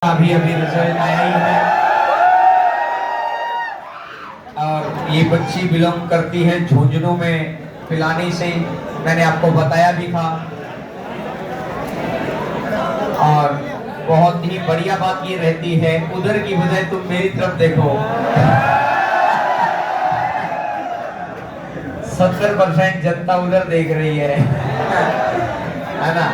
अभी अभी रिजल्ट आया ही है और ये बच्ची बिलोंग करती है झुंझुनू में पिलानी से। मैंने आपको बताया भी था। और बहुत ही बढ़िया बात ये रहती है, उधर की बजाय तुम मेरी तरफ देखो। 70% जनता उधर देख रही है ना।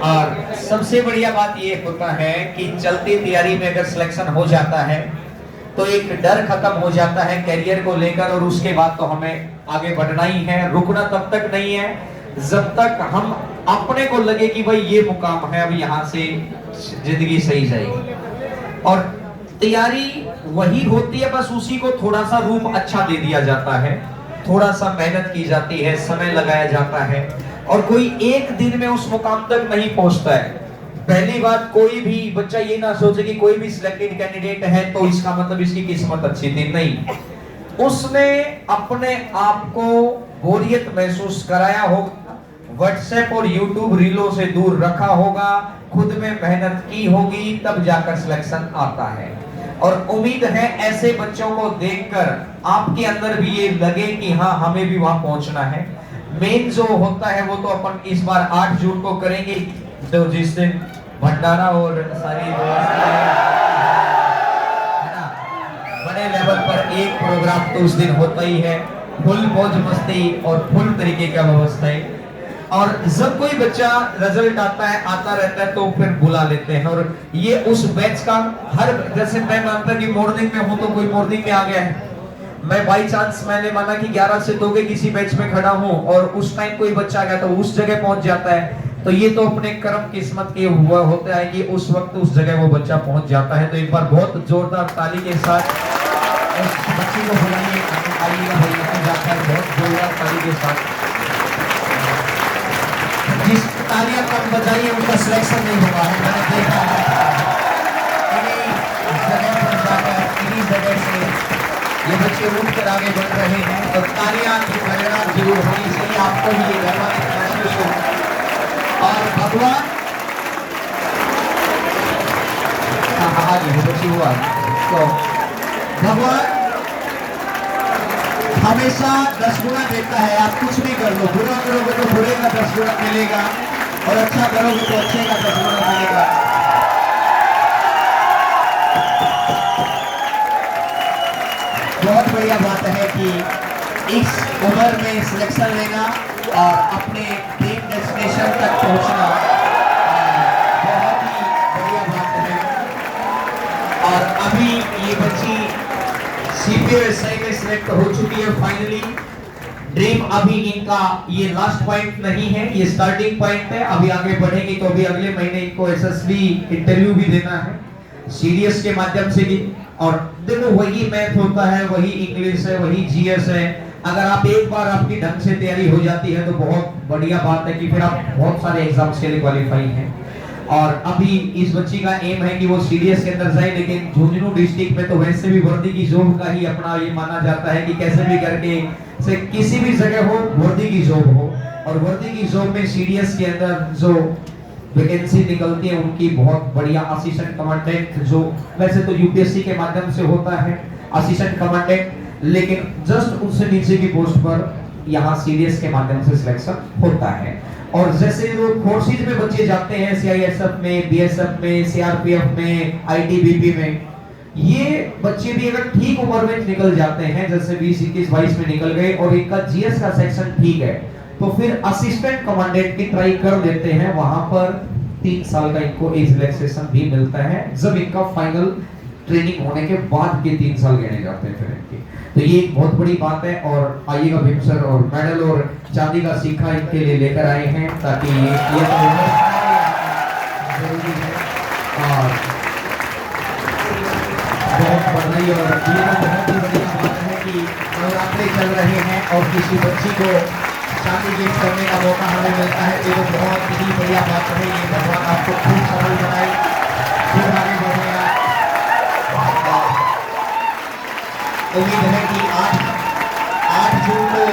और सबसे बढ़िया बात ये होता है कि चलती तैयारी में अगर सिलेक्शन हो जाता है तो एक डर खत्म हो जाता है कैरियर को लेकर, और उसके बाद तो हमें आगे बढ़ना ही है। रुकना तब तक नहीं है जब तक हम अपने को लगे कि भाई ये मुकाम है, अब यहाँ से जिंदगी सही जाएगी। और तैयारी वही होती है, बस उसी को थोड़ा सा रूप अच्छा दे दिया जाता है, थोड़ा सा मेहनत की जाती है, समय लगाया जाता है, और कोई एक दिन में उस मुकाम तक नहीं पहुंचता है। पहली बात, कोई भी बच्चा ये ना सोचे कि कोई भी सिलेक्टेड कैंडिडेट है तो इसका मतलब इसकी किस्मत अच्छी थी। नहीं, उसने अपने आप को बोरियत महसूस कराया होगा, व्हाट्सएप और यूट्यूब रीलों से दूर रखा होगा, खुद में मेहनत की होगी, तब जाकर सिलेक्शन आता है। और उम्मीद है ऐसे बच्चों को देखकर आपके अंदर भी ये लगे कि हाँ, हमें भी वहां पहुंचना है। मेन जो होता है वो तो अपन इस बार 8 जून को करेंगे, तो जिस दिन भंडारा और सारी व्यवस्था है ना, बड़े लेवल पर एक प्रोग्राम तो उस दिन होता ही है, फुल मौज मस्ती और फुल तरीके का व्यवस्था है। और जब कोई बच्चा रिजल्ट आता रहता है तो फिर बुला लेते हैं। और ये उस बैच का हर, जैसे मैं मानता कि मॉर्निंग में हूं तो कोई मॉर्निंग में आ गया है, मैं बाई चांस मैंने माना कि 11 से 2 के किसी बैच में खड़ा हूं और उस टाइम कोई बच्चा आ गया तो उस जगह पहुंच जाता है, तो ये तो अपने कर्म किस्मत के हुआ होता है कि उस वक्त उस जगह वो बच्चा पहुंच जाता है। तो एक बार बहुत जोरदार ताली के साथ उस बच्चे को बुलाइए, आइएगा भैया जाता है, बहुत जोरदार ताली के साथ। जिस तालियां कम बजाइए उनका सिलेक्शन नहीं हुआ है, मैंने देखा है। इन्हीं जगह पर जाकर इन्हीं जगह से ये बच्चे उठ कर आगे बढ़ रहे हैं, तो तालियां की प्रेरणा जरूर होनी चाहिए, आपको भी ये गर्वान्वित महसूस हो। और भगवान बच्ची हुआ तो भगवान हमेशा 10 गुना देता है। आप कुछ भी कर लो, बुरा करोगे तो बुरे का 10 गुना मिलेगा, और अच्छा करोगे तो अच्छे का 10 गुना मिलेगा। बहुत बढ़िया बात है कि इस उम्र में सिलेक्शन लेना और अपने ड्रीम डेस्टिनेशन तक पहुंचना बहुत ही बढ़िया बात है। और अभी ये बच्ची CPSI में सिलेक्ट हो चुकी है फाइनली। ड्रीम अभी इनका ये लास्ट पॉइंट नहीं है, ये स्टार्टिंग पॉइंट है। अभी आगे बढ़ेगी तो अभी अगले महीने इनको SSB इंटरव्यू भी देना है CDS के माध्यम से भी। और देखो, वही मैथ होता है, वही इंग्लिश है, वही GS है। अगर आप एक बार आपकी ढंग से तैयारी हो जाती है तो बहुत बढ़िया बात है कि फिर आप बहुत सारे एग्जाम्स के लिए क्वालिफाई हैं। और अभी इस बच्ची का एम है कि वो CDS के अंदर जाए, लेकिन झुंझुनू डिस्ट्रिक्ट में तो वैसे भी वर्दी की जॉब का ही अपना ये माना जाता है कि कैसे भी करके से किसी भी जगह हो वर्दी की जॉब हो। और वर्दी की जॉब में CDS के अंदर जो वैकेंसी निकलती है उनकी बहुत बढ़िया, असिस्टेंट कमांडेंट, जो वैसे तो UPSC के माध्यम से होता है असिस्टेंट कमांडेंट, लेकिन जस्ट उससे नीचे की पोस्ट पर यहाँ CDS के माध्यम से सिलेक्शन होता है। और जैसे वो फोर्सेज में बच्चे जाते हैं, CISF में, BSF में, CRPF में, ITBP में, ये बच्चे भी अगर ठीक उम्र में निकल जाते हैं, जैसे 20, 21, 22 में निकल गए और इनका GS का सेक्शन ठीक है, तो फिर असिस्टेंट कमांडेंट की ट्राई कर देते हैं। वहां पर 3 साल का इनको एज रिलैक्सेशन भी मिलता है, जब इनका फाइनल ट्रेनिंग होने के बाद के 3 साल गिने जाते हैं फिर इनके। तो ये एक बहुत बड़ी बात है। और आइएगा भीम सर, और मेडल और चांदी का सिक्का इनके लिए लेकर आए हैं, ताकि ये तो जरूरी है। और बहुत बधाई। और ये तो बहुत ही बढ़िया बात है कि नवरात्रे चल रहे हैं और किसी बच्ची को चांदी गिफ्ट करने का मौका हमें मिलता है, ये तो बहुत ही बढ़िया बात है। ये भगवान आपको खूब सफल बनाए, खूब आगे बढ़ेगा। उम्मीद है कि 8 जून को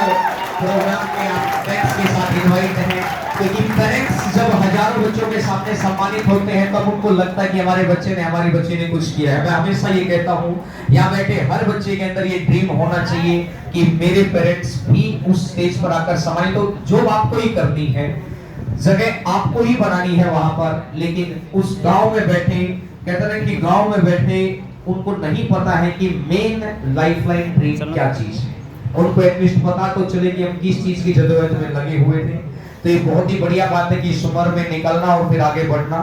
प्रोग्राम में आप पेरेंट्स के साथ इनवाइट हैं, क्योंकि पेरेंट्स जब हजारों बच्चों के सामने सम्मानित होते हैं तब उनको लगता है कि हमारे बच्चे ने हमारी बच्ची ने कुछ किया है। मैं हमेशा ये कहता हूँ, यहाँ बैठे हर बच्चे के अंदर ये ड्रीम होना चाहिए कि मेरे पेरेंट्स भी उस स्टेज पर आकर सम्मानित हो। जो आपको ही करनी है, जगह आपको ही बनानी है वहां पर, लेकिन उस गांव में बैठे, कहते हैं कि गांव में बैठे उनको नहीं पता है कि मेन लाइफलाइन ड्रीम क्या चीज है। उनको एटलीस्ट पता तो चले कि हम किस चीज की जरूरत में लगे हुए थे। तो ये बहुत ही बढ़िया बात है कि इस उम्र में निकलना और फिर आगे बढ़ना।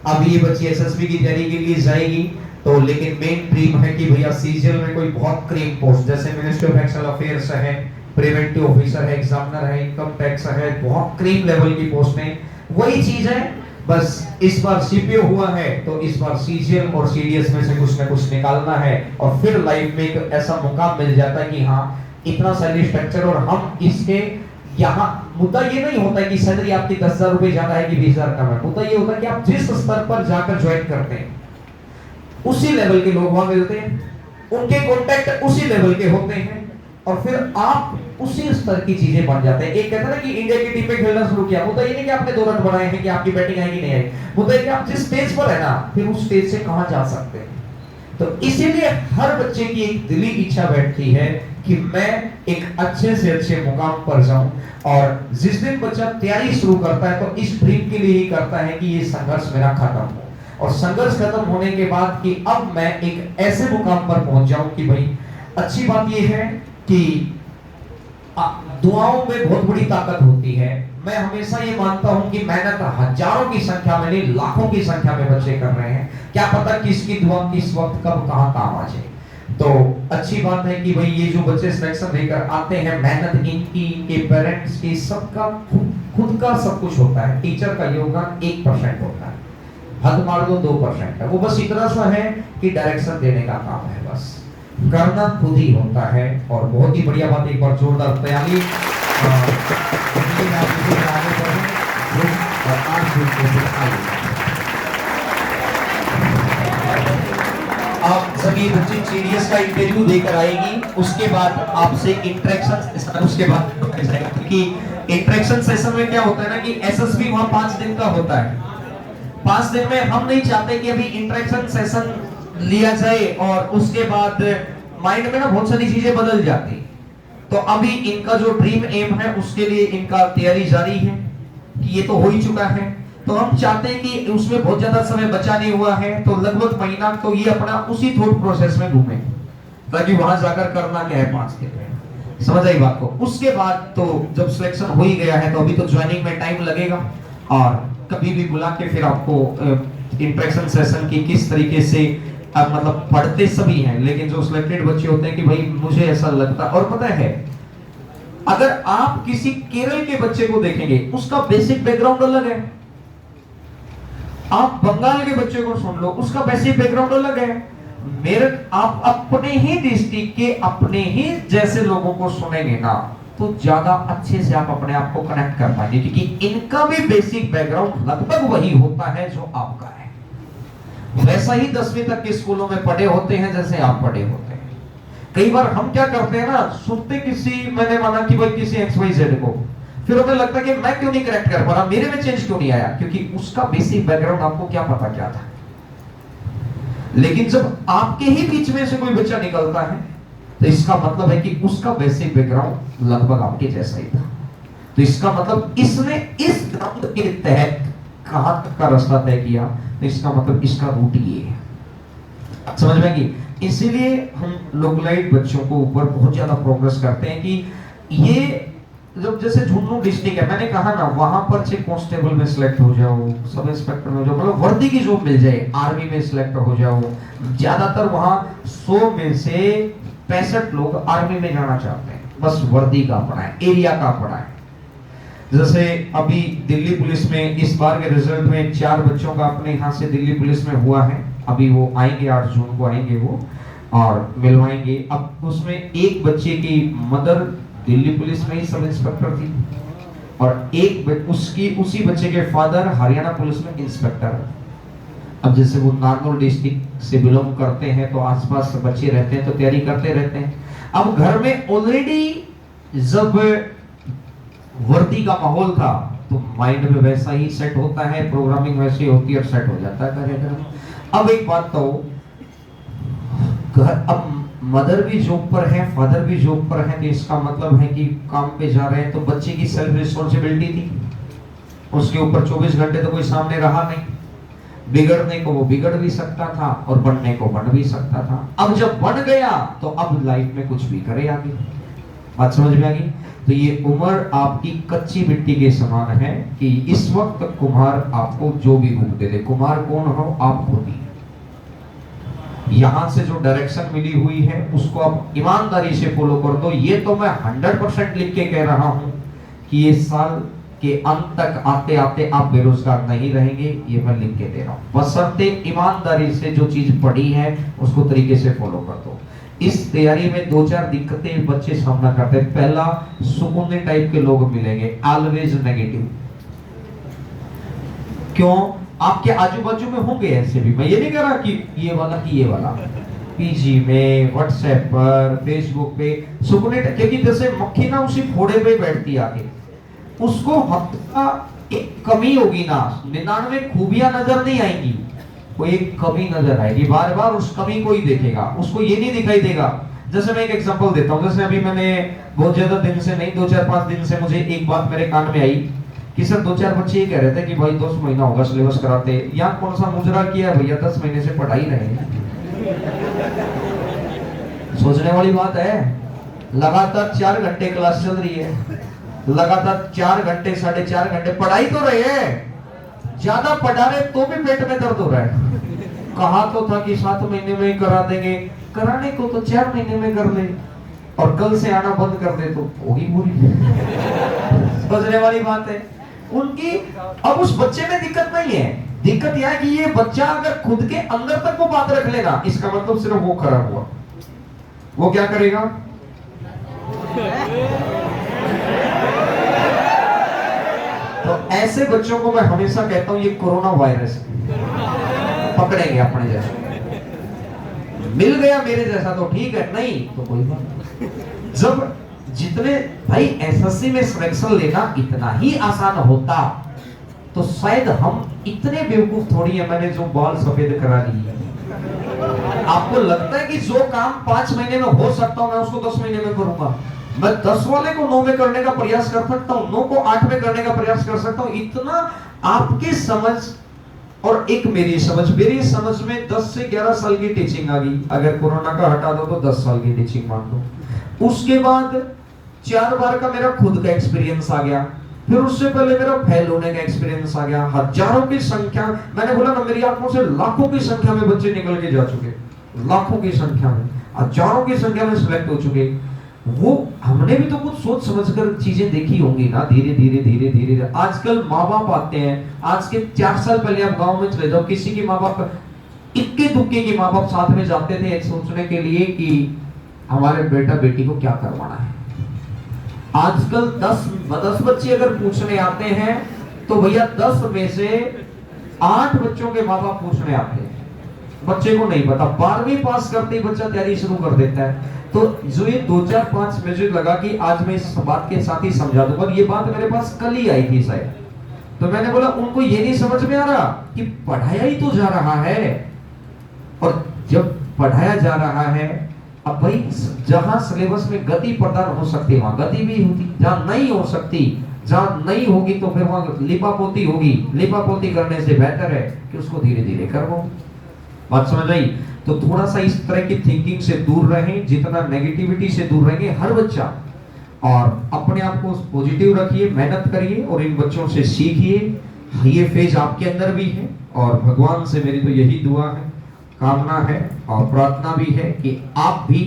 अब ये बच्ची एसएसबी की तैयारी के लिए जाएगी, तो लेकिन मेन ड्रीम है कि भैया सीजीएल में कोई बहुत क्रीम पोस्ट, जैसे मिनिस्ट्री ऑफ एक्सटर्नल अफेयर्स है, प्रिवेंटिव ऑफिसर है, एग्जामिनर है, इनकम टैक्स है, बहुत क्रीम लेवल की पोस्टें, वही चीज है। बस इस बार सीपीओ हुआ है तो इस बार सीजीएल और सीडीएस में से कुछ न कुछ निकालना है, और फिर लाइफ में एक ऐसा मौका मिल जाता है कि हाँ इतना सैलरी स्ट्रक्चर, और हम इसके यहाँ मुद्दा ये नहीं होता है कि सैलरी आपकी 10,000 रुपए ज्यादा है कि 20,000 कम है। मुद्दा ये होता है कि आप जिस स्तर पर जाकर ज्वाइन करते हैं उसी लेवल के लोग वहां मिलते हैं, उनके कॉन्टैक्ट उसी लेवल के होते हैं, और फिर आप उसी स्तर की चीजें बन जाते हैं। एक कहता है ना कि इंडिया की टीम में खेलना शुरू किया, मुद्दा ये नहीं कि आपने 2 रन बनाए हैं कि आपकी बैटिंग आएगी नहीं आएगी, मुद्दा ये कि आप जिस स्टेज पर है ना फिर उस स्टेज से कहां जा सकते हैं। तो इसीलिए हर बच्चे की एक दिली इच्छा बैठती है कि मैं एक अच्छे से अच्छे मुकाम पर जाऊं, और जिस दिन बच्चा तैयारी शुरू करता है तो इस ड्रीम के लिए ही करता है कि ये संघर्ष मेरा खत्म हो, और संघर्ष खत्म होने के बाद कि अब मैं एक ऐसे मुकाम पर पहुंच जाऊं कि भाई अच्छी बात ये है कि दुआओं में बहुत बड़ी ताकत होती है। मैं हमेशा ये मानता हूं कि मेहनत हजारों की संख्या में नहीं लाखों की संख्या में बच्चे कर रहे हैं, क्या पता किसकी दुआ किस वक्त कब कहां काम आ जाए। तो अच्छी बात है कि भाई ये जो बच्चे सिलेक्शन लेकर आते हैं, मेहनत इनकी, के पेरेंट्स की, सबका खुद का सब कुछ होता है। टीचर का योगदान 1% होता है, हद मार दो 2% है, वो बस इतना सा है कि डायरेक्शन देने का काम है, बस करना खुद ही होता है। और बहुत ही बढ़िया बात, एक बार जोरदार तैयारी। आप सभी बच्चे सीडीएस का इंटरव्यू देकर आएगी, उसके बाद आपसे इंटरेक्शन, उसके बाद क्योंकि इंटरेक्शन सेशन में क्या होता है ना कि एसएसबी वहां 5 दिन का होता है। 5 दिन में हम नहीं चाहते कि अभी इंटरेक्शन सेशन लिया जाए और उसके बाद माइंड में ना बहुत सारी चीजें बदल जाती। तो अभी इनका जो ड्रीम एम है उसके लिए इनका तैयारी जारी है कि ये तो हो ही चुका है, तो हम चाहते हैं कि उसमें बहुत ज्यादा समय बचा नहीं हुआ है, तो लगभग महीना तो ये अपना उसी थॉट प्रोसेस में घूमे, ताकि वहां जाकर करना क्या है 5 दिन में, समझ आई बात को। उसके बाद तो जब सिलेक्शन हो ही गया है तो अभी तो ज्वाइनिंग में टाइम लगेगा, और कभी भी बुला के फिर आपको इंटरेक्शन सेशन की किस तरीके से मतलब पढ़ते सभी हैं, लेकिन जो सिलेक्टेड बच्चे होते हैं कि भाई मुझे ऐसा लगता, और पता है अगर आप किसी केरल के बच्चे को देखेंगे उसका बेसिक बैकग्राउंड अलग है, आप बंगाल के बच्चे को सुन लो उसका बेसिक बैकग्राउंड अलग है, मेरे आप अपने ही डिस्ट्रिक्ट के अपने ही जैसे लोगों को सुनेंगे ना तो ज्यादा अच्छे से आप अपने आप को कनेक्ट कर पाएंगे, क्योंकि इनका भी बेसिक बैकग्राउंड लगभग वही होता है जो आपका है। वैसा ही 10वीं तक के स्कूलों में पढ़े होते हैं जैसे आप पढ़े होते हैं। कई बार हम क्या करते हैं ना, सुनते किसी, मैंने माना कि भाई किसी XYZ को, फिर हमें लगता है कि मैं क्यों नहीं करेक्ट कर पा रहा, मेरे में चेंज क्यों नहीं आया, क्योंकि उसका बेसिक बैकग्राउंड आपको क्या पता क्या था। लेकिन जब आपके ही बीच में से कोई बच्चा निकलता है तो इसका मतलब है कि उसका बेसिक बैकग्राउंड लगभग आपके जैसा ही था, तो इसका मतलब इसने इस ग्राउंड के तहत कहां तक का रास्ता तय किया, तो इसका मतलब इसका रूट ये है, समझ में कि इसीलिए हम लोकलाइट बच्चों को ऊपर बहुत ज्यादा प्रोग्रेस करते हैं कि ये जब जैसे झुंझुनू डिस्ट्रिक्ट है, मैंने कहा ना वहां पर से कांस्टेबल में सिलेक्ट हो जाओ, सब इंस्पेक्टर में हो जाओ, मतलब वर्दी की जॉब मिल जाए, आर्मी में सिलेक्ट हो जाओ, ज्यादातर वहां 100 में से 65 लोग आर्मी में जाना चाहते हैं, बस वर्दी का पढ़ा है, एरिया का पढ़ा है। जैसे अभी दिल्ली पुलिस में इस बार के रिजल्ट में 4 बच्चों का अपने यहाँ से दिल्ली पुलिस में हुआ है, अभी वो आएंगे 8 जून को आएंगे वो और मिलवाएंगे। अब उसमें एक बच्चे की मदर दिल्ली पुलिस में ही सब इंस्पेक्टर थी और एक उसी बच्चे के फादर हरियाणा पुलिस में इंस्पेक्टर। अब जैसे वो नारनौल डिस्ट्रिक्ट से बिलोंग करते हैं तो आसपास बच्चे रहते हैं तो तैयारी करते रहते हैं। अब घर में ऑलरेडी जब वर्दी का माहौल था तो माइंड में वैसा ही सेट होता है, प्रोग्रामिंग वैसी होती है और सेट हो जाता है कार्यक्रम। अब एक बात तो अब मदर भी जॉब पर है, फादर भी जॉब पर है, तो इसका मतलब है कि काम पे जा रहे हैं, तो बच्चे की सेल्फ रिस्पॉन्सिबिलिटी थी, उसके ऊपर 24 घंटे तो कोई सामने रहा नहीं। बिगड़ने को वो बिगड़ भी सकता था और बनने को बन भी सकता था। अब जब बन गया तो अब लाइफ में कुछ भी करे आगे। बात समझ में आ गई? तो ये उम्र आपकी कच्ची मिट्टी के समान है कि इस वक्त कुम्हार आपको जो भी रूप दे दे, कुम्हार कौन हो आप खुद ही। यहां से जो डायरेक्शन मिली हुई है उसको आप ईमानदारी से फॉलो कर दो। ये तो मैं 100% लिख के कह रहा हूं कि ये साल के अंत तक आते आते आप बेरोजगार नहीं रहेंगे, ये मैं लिख के दे रहा हूं। बशर्ते ईमानदारी से जो चीज पढ़ी है उसको तरीके से फॉलो कर दो। इस तैयारी में 2-4 दिक्कतें बच्चे सामना करते हैं। पहला, सुकूनी टाइप के लोग मिलेंगे, ऑलवेज नेगेटिव। क्यों? आपके आजू बाजू में होंगे ऐसे भी, मैं ये नहीं कह रहा कि ये वाला पीजी में, व्हाट्सएप पर, फेसबुक पे सुकूनी, क्योंकि जैसे मक्खी ना उसी फोड़े पे बैठती आके, उसको हफ्ता एक कमी होगी ना, 99 खूबियां नजर नहीं आएंगी, कोई एक कमी नजर आएगी। बार बार उस कमी को ही देखेगा, उसको ये नहीं दिखाई देगा। जैसे मैं एक एग्जांपल देता हूँ, जैसे अभी मैंने बहुत ज्यादा दिन से नहीं, 2-4-5 दिन से मुझे एक बात मेरे कान में आई कि सर 2-4 बच्चे ये कह रहे थे कि भाई 10 महीना होगा सिलेबस कराते, यहाँ कौन सा मुजरा किया है भैया, 10 महीने से पढ़ाई रहे हैं। सोचने वाली बात है। लगातार 4 घंटे क्लास चल रही है, लगातार 4 घंटे 4.5 घंटे पढ़ाई तो रहे हैं, ज्यादा पढ़ा रहे तो भी पेट में दर्द हो रहा है। कहा तो था कि 7 महीने में करा देंगे, कराने को तो 4 महीने में कर ले, और कल से आना बंद कर दे तो होगी पूरी। समझने वाली बात है उनकी। अब उस बच्चे में दिक्कत नहीं है, दिक्कत यह है कि ये बच्चा अगर खुद के अंदर तक वो बात रख लेगा, इसका मतलब सिर्फ वो खराब हुआ। वो क्या करेगा? तो ऐसे बच्चों को मैं हमेशा कहता हूं ये कोरोना वायरस पकड़ेंगे अपने जैसे। मिल गया मेरे जैसा तो ठीक है, नहीं तो कोई बात नहीं। जब जितने भाई एसएससी में सिलेक्शन लेना इतना ही आसान होता तो शायद हम इतने बेवकूफ थोड़ी है। मैंने जो बाल सफेद करा ली है, आपको लगता है कि जो काम 5 महीने में हो सकता हूं मैं उसको 10 महीने में करूंगा? मैं 10 वाले को 9 में करने का प्रयास कर सकता हूं, 9 को 8 में करने का प्रयास कर सकता हूं। इतना आपकी समझ और एक मेरी समझ में 10 से 11 साल की टीचिंग आ गई। अगर कोरोना का हटा दो तो 10 साल की टीचिंग मान लो। उसके बाद 4 बार का मेरा खुद का एक्सपीरियंस आ गया, फिर उससे पहले मेरा फेल होने का एक्सपीरियंस आ गया। हजारों की संख्या, मैंने बोला ना मेरी आंखों से लाखों की संख्या में बच्चे निकल के जा चुके, लाखों की संख्या में, हजारों की संख्या में सिलेक्ट हो चुके। वो हमने भी तो कुछ सोच समझकर चीजें देखी होंगी ना, धीरे धीरे। आजकल माँ बाप आते हैं, आज के 4 साल पहले आप गांव में चले जाओ, किसी की माँ बाप, इक्के दुक्के की माँ बाप साथ में जाते थे सोचने के लिए कि हमारे बेटा बेटी को क्या करवाना है। आजकल 10 बच्चे अगर पूछने आते हैं तो भैया 10 में से 8 बच्चों के माँ बाप पूछने आते हैं, बच्चे को नहीं पता। 12वीं पास करते ही बच्चा तैयारी शुरू कर देता है। तो जो ये 2-4-5 मुझे लगा कि आज मैं इस बात के साथ ही समझा दूंगा। ये बात मेरे पास कल ही आई थी शायद, तो मैंने बोला उनको ये नहीं समझ में आ रहा कि पढ़ाया ही तो जा रहा है, और जब पढ़ाया जा रहा है, अब भाई जहां सिलेबस में गति प्रदान हो सकती है वहां गति भी होती, जहां नहीं हो सकती, जहां नहीं होगी तो फिर वहां लिपापोती होगी। लिपापोती करने से बेहतर है कि उसको धीरे धीरे करो। बात समझ आई? तो थोड़ा सा इस तरह की थिंकिंग से दूर रहें, जितना नेगेटिविटी से दूर रहेंगे हर बच्चा, और अपने आप को पॉजिटिव रखिए, मेहनत करिए और इन बच्चों से सीखिए। ये फेज आपके अंदर भी है, और भगवान से मेरी तो यही दुआ है, कामना है और प्रार्थना भी है कि आप भी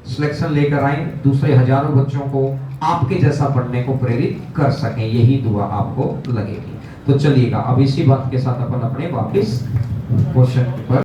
सिलेक्शन लेकर आए, दूसरे हजारों बच्चों को आपके जैसा पढ़ने को प्रेरित कर सकें। यही दुआ आपको लगेगी। तो चलिएगा अब इसी बात के साथ अपन अपने वापस क्वेश्चन पर